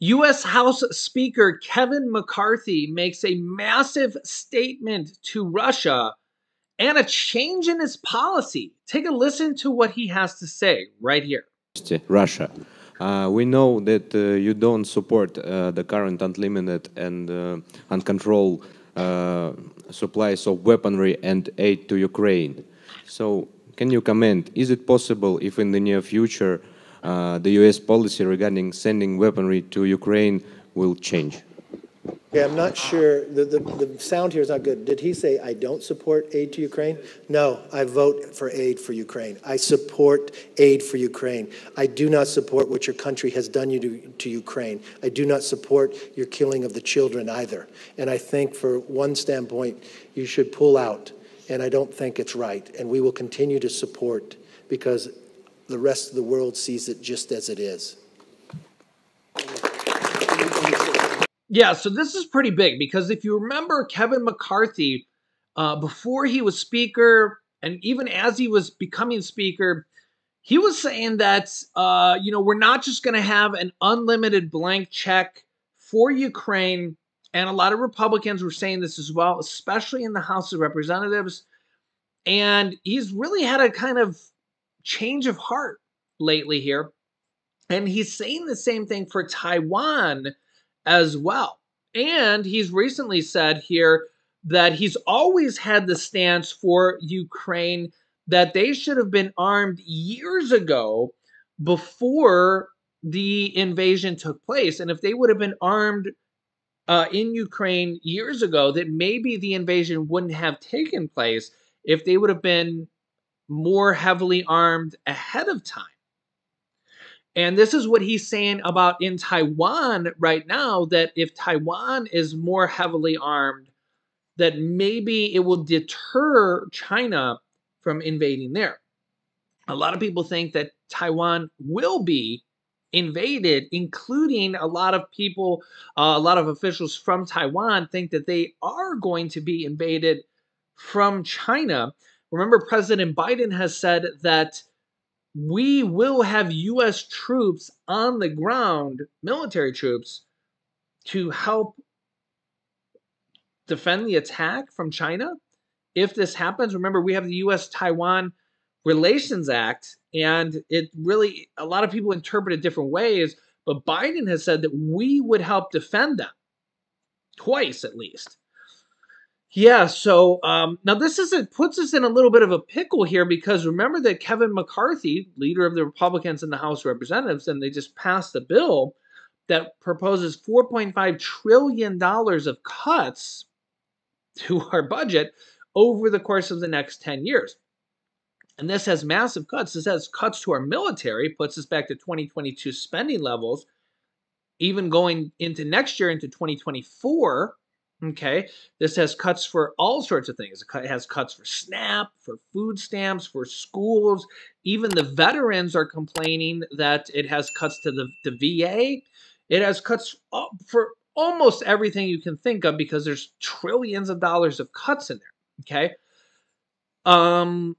U.S. House Speaker Kevin McCarthy makes a massive statement to Russia and a change in his policy. Take a listen to what he has to say right here. Russia. We know that you don't support the current unlimited and uncontrolled supplies of weaponry and aid to Ukraine. So, can you comment? Is it possible if in the near future the U.S. policy regarding sending weaponry to Ukraine will change? Okay, I'm not sure. The sound here is not good. Did he say, I don't support aid to Ukraine? No, I vote for aid for Ukraine. I support aid for Ukraine. I do not support what your country has done to Ukraine. I do not support your killing of the children either. And I think for one standpoint, you should pull out. And I don't think it's right. And we will continue to support because the rest of the world sees it just as it is. Yeah, so this is pretty big because if you remember Kevin McCarthy, before he was speaker and even as he was becoming speaker, he was saying that, we're not just going to have an unlimited blank check for Ukraine. And a lot of Republicans were saying this as well, especially in the House of Representatives. And he's really had a kind of change of heart lately here. And he's saying the same thing for Taiwan as well. And he's recently said here that he's always had the stance for Ukraine that they should have been armed years ago before the invasion took place. And if they would have been armed in Ukraine years ago, that maybe the invasion wouldn't have taken place if they would have been more heavily armed ahead of time. And this is what he's saying about in Taiwan right now, that if Taiwan is more heavily armed, that maybe it will deter China from invading there. A lot of people think that Taiwan will be invaded, including a lot of people, a lot of officials from Taiwan think that they are going to be invaded from China. Remember, President Biden has said that we will have U.S. troops on the ground, military troops, to help defend the attack from China. If this happens, remember, we have the U.S.-Taiwan Relations Act, and it really, a lot of people interpret it different ways, but Biden has said that we would help defend them, twice at least. Yeah, so now this puts us in a little bit of a pickle here because remember that Kevin McCarthy, leader of the Republicans in the House of Representatives, and they just passed a bill that proposes $4.5 trillion of cuts to our budget over the course of the next 10 years. And this has massive cuts. This has cuts to our military, puts us back to 2022 spending levels, even going into next year, into 2024. Okay, this has cuts for all sorts of things. It has cuts for SNAP, for food stamps, for schools. Even the veterans are complaining that it has cuts to the VA. It has cuts for almost everything you can think of because there's trillions of dollars of cuts in there. Okay, and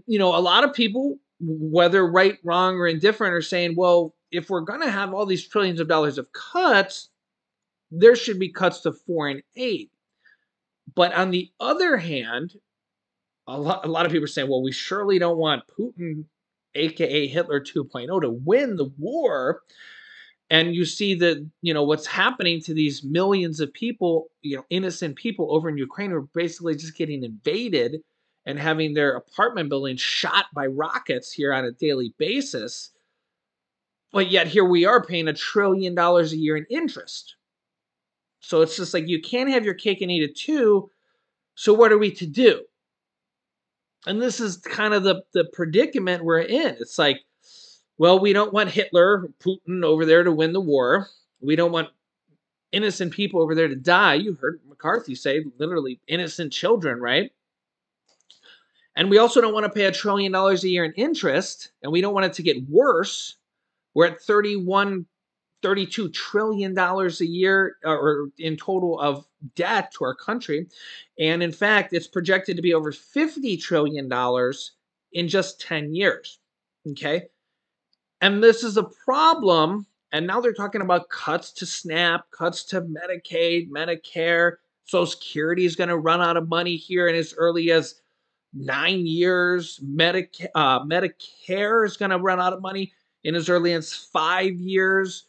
a lot of people, whether right, wrong, or indifferent, are saying, well, if we're going to have all these trillions of dollars of cuts, there should be cuts to foreign aid. But on the other hand, a lot of people are saying, well, we surely don't want Putin, aka Hitler 2.0, to win the war. And you see that, what's happening to these millions of people, innocent people over in Ukraine who are basically just getting invaded and having their apartment buildings shot by rockets here on a daily basis. But yet here we are paying $1 trillion a year in interest. So it's just like you can't have your cake and eat it too. So what are we to do? And this is kind of the predicament we're in. It's like, well, we don't want Hitler, Putin over there to win the war. We don't want innocent people over there to die. You heard McCarthy say literally innocent children, right? And we also don't want to pay $1 trillion a year in interest. And we don't want it to get worse. We're at $32 trillion a year or in total of debt to our country. And in fact, it's projected to be over $50 trillion in just 10 years. Okay. And this is a problem And now they're talking about cuts to SNAP, cuts to Medicaid, Medicare. Social Security is going to run out of money here in as early as 9 years. Medicare is going to run out of money in as early as 5 years.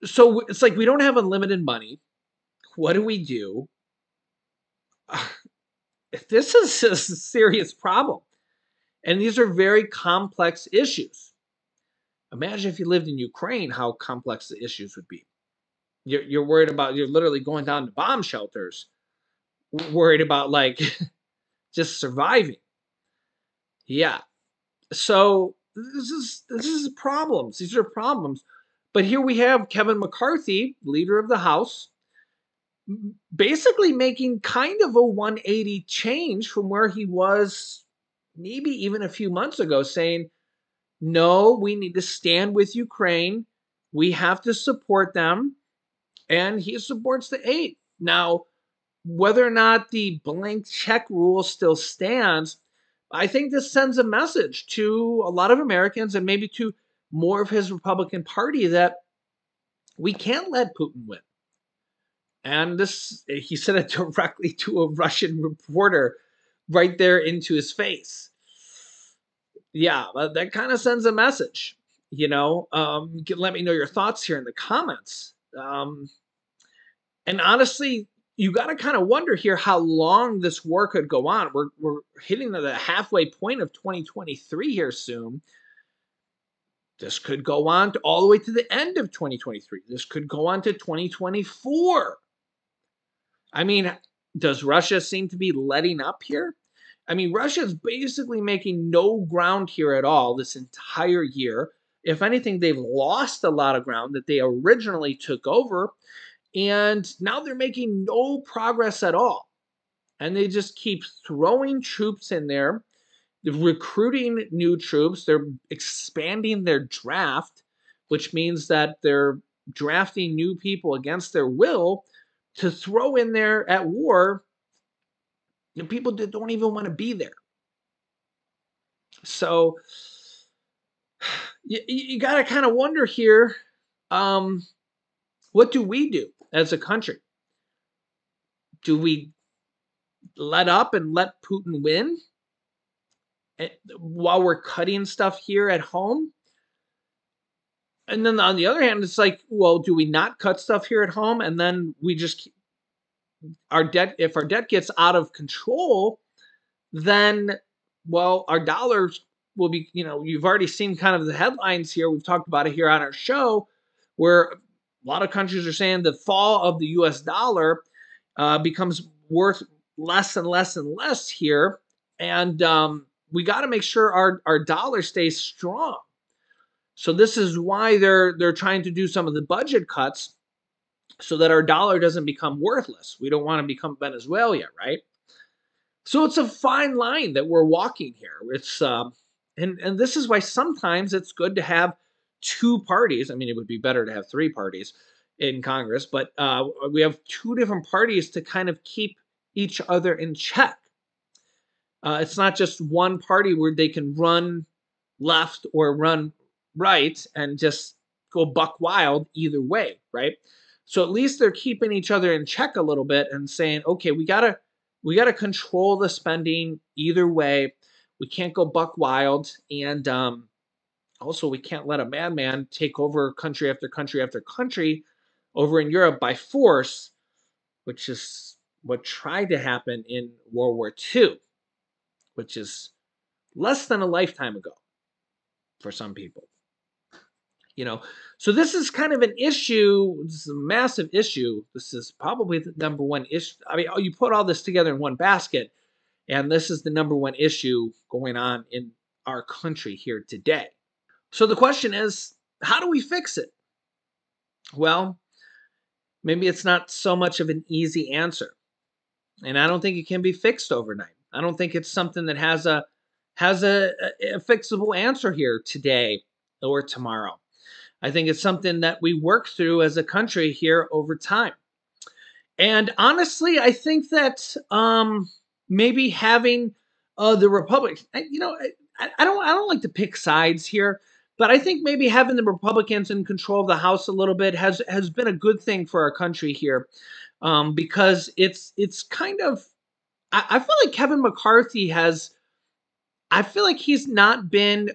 So it's like we don't have unlimited money. What do we do? This is a serious problem. And these are very complex issues. Imagine if you lived in Ukraine, how complex the issues would be. You're worried about, you're literally going down to bomb shelters, worried about like just surviving. Yeah. So this is problems. These are problems. But here we have Kevin McCarthy, leader of the House, basically making kind of a 180 change from where he was maybe even a few months ago, saying, no, we need to stand with Ukraine. We have to support them. And he supports the aid. Now, whether or not the blank check rule still stands, I think this sends a message to a lot of Americans and maybe to more of his Republican Party that we can't let Putin win. And this, he said it directly to a Russian reporter right there into his face. Yeah, that kind of sends a message. You know, let me know your thoughts here in the comments. And honestly, you got to kind of wonder here how long this war could go on. We're hitting the halfway point of 2023 here soon. This could go on to all the way to the end of 2023. This could go on to 2024. I mean, does Russia seem to be letting up here? I mean, Russia's basically making no ground here at all this entire year. If anything, they've lost a lot of ground that they originally took over. And now they're making no progress at all. And they just keep throwing troops in there. They're recruiting new troops. They're expanding their draft, which means that they're drafting new people against their will to throw in there at war, and people that don't even want to be there. So you got to kind of wonder here, what do we do as a country? Do we let up and let Putin win while we're cutting stuff here at home? And then on the other hand, it's like, well, do we not cut stuff here at home and then we just our debt? If our debt gets out of control, then, well, our dollars will be, you know, you've already seen kind of the headlines here. We've talked about it here on our show, where a lot of countries are saying the fall of the US dollar becomes worth less and less and less here. And we got to make sure our dollar stays strong. So this is why they're trying to do some of the budget cuts so that our dollar doesn't become worthless. We don't want to become Venezuela yet, right? So it's a fine line that we're walking here. It's and this is why sometimes it's good to have two parties. I mean, it would be better to have three parties in Congress, but we have two different parties to kind of keep each other in check. It's not just one party where they can run left or run right and just go buck wild either way, right? So at least they're keeping each other in check a little bit and saying, okay, we gotta control the spending either way. We can't go buck wild, and also we can't let a madman take over country after country after country over in Europe by force, which is what tried to happen in World War II, which is less than a lifetime ago for some people. You know, so this is kind of an issue. This is a massive issue. This is probably the number one issue. I mean, you put all this together in one basket, and this is the number one issue going on in our country here today. So the question is, how do we fix it? Well, maybe it's not so much of an easy answer. And I don't think it can be fixed overnight. I don't think it's something that has a fixable answer here today or tomorrow. I think it's something that we work through as a country here over time. And honestly, I think that maybe having the Republic, I don't like to pick sides here, But I think maybe having the Republicans in control of the House a little bit has been a good thing for our country here, because it's kind of I feel like Kevin McCarthy has. I feel like he's not been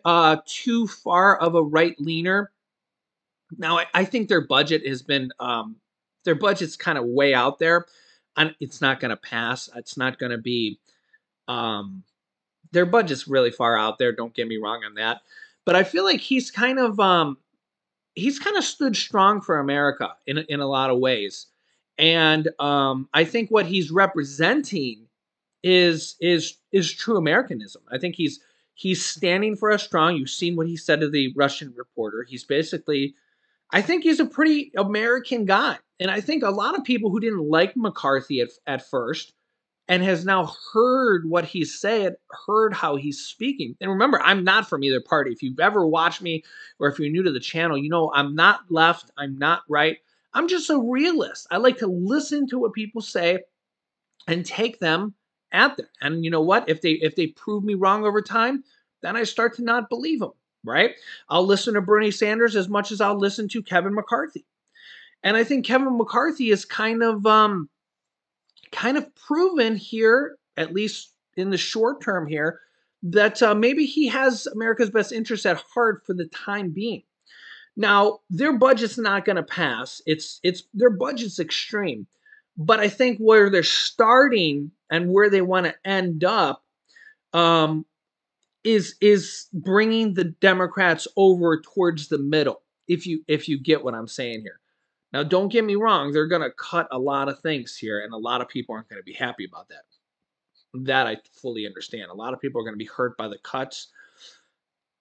too far of a right leaner. Now I think their budget has been their budget's kind of way out there, and it's not going to pass. It's not going to be um, their budget's really far out there. Don't get me wrong on that, but I feel like he's kind of stood strong for America in a lot of ways, and I think what he's representing is true Americanism. I think he's standing for us strong. You've seen what he said to the Russian reporter. He's basically, I think he's a pretty American guy, and I think a lot of people who didn't like McCarthy at first and has now heard what he said, heard how he's speaking. And remember, I'm not from either party. If you've ever watched me or if you're new to the channel, you know I'm not left, I'm not right. I'm just a realist. I like to listen to what people say and take them at them. And you know what? If they prove me wrong over time, then I start to not believe them, right? I'll listen to Bernie Sanders as much as I'll listen to Kevin McCarthy. And I think Kevin McCarthy is kind of proven here, at least in the short term here, that maybe he has America's best interest at heart for the time being. Now, their budget's not going to pass. It's their budget's extreme. But I think where they're starting and where they want to end up is bringing the Democrats over towards the middle. If you get what I'm saying here. Now, don't get me wrong. They're going to cut a lot of things here, and a lot of people aren't going to be happy about that. That I fully understand. A lot of people are going to be hurt by the cuts.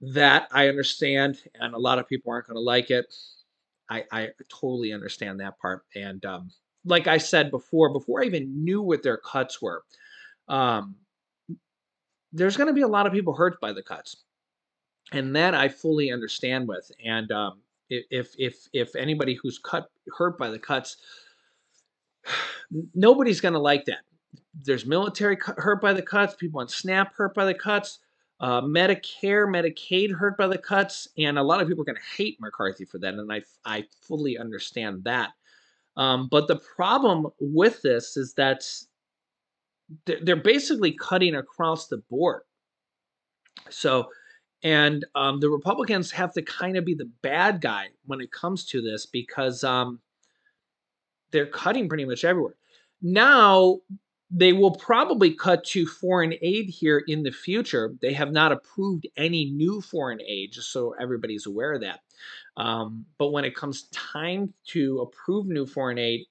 That I understand, and a lot of people aren't going to like it. I totally understand that part. And like I said before I even knew what their cuts were, um, there's going to be a lot of people hurt by the cuts, and that I fully understand with. And if anybody who's hurt by the cuts, nobody's going to like that. There's military hurt by the cuts, people on SNAP hurt by the cuts, Medicare, Medicaid hurt by the cuts, and a lot of people are going to hate McCarthy for that, and I fully understand that. But the problem with this is that they're basically cutting across the board. So, and the Republicans have to kind of be the bad guy when it comes to this because they're cutting pretty much everywhere. Now, they will probably cut to foreign aid here in the future. They have not approved any new foreign aid, just so everybody's aware of that. But when it comes time to approve new foreign aid,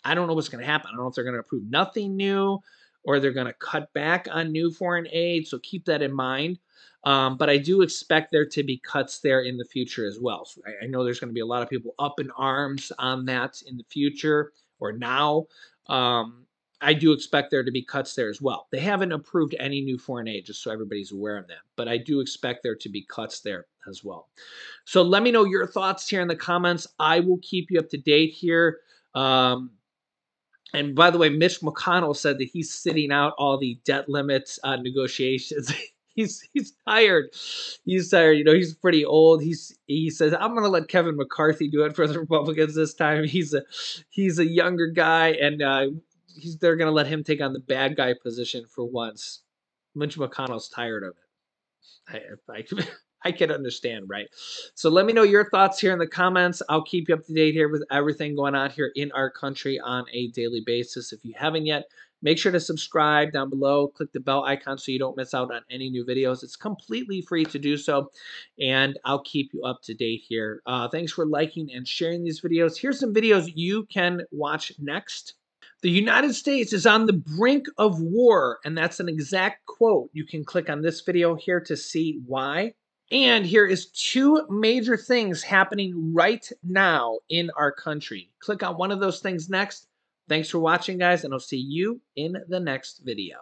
I don't know what's going to happen. I don't know if they're going to approve nothing new or they're going to cut back on new foreign aid. So keep that in mind. But I do expect there to be cuts there in the future as well. So I know there's going to be a lot of people up in arms on that in the future or now. I do expect there to be cuts there as well. They haven't approved any new foreign aid, just so everybody's aware of that. But I do expect there to be cuts there as well. So let me know your thoughts here in the comments. I will keep you up to date here. And by the way, Mitch McConnell said that he's sitting out all the debt limits negotiations. he's tired. He's tired. You know, he's pretty old. He says, I'm going to let Kevin McCarthy do it for the Republicans this time. He's a younger guy, and they're going to let him take on the bad guy position for once. Mitch McConnell's tired of it. I can understand, right? So let me know your thoughts here in the comments. I'll keep you up to date here with everything going on here in our country on a daily basis. If you haven't yet, make sure to subscribe down below. Click the bell icon so you don't miss out on any new videos. It's completely free to do so, and I'll keep you up to date here. Thanks for liking and sharing these videos. Here's some videos you can watch next. The United States is on the brink of war, and that's an exact quote. You can click on this video here to see why. And here is 2 major things happening right now in our country. Click on one of those things next. Thanks for watching, guys, and I'll see you in the next video.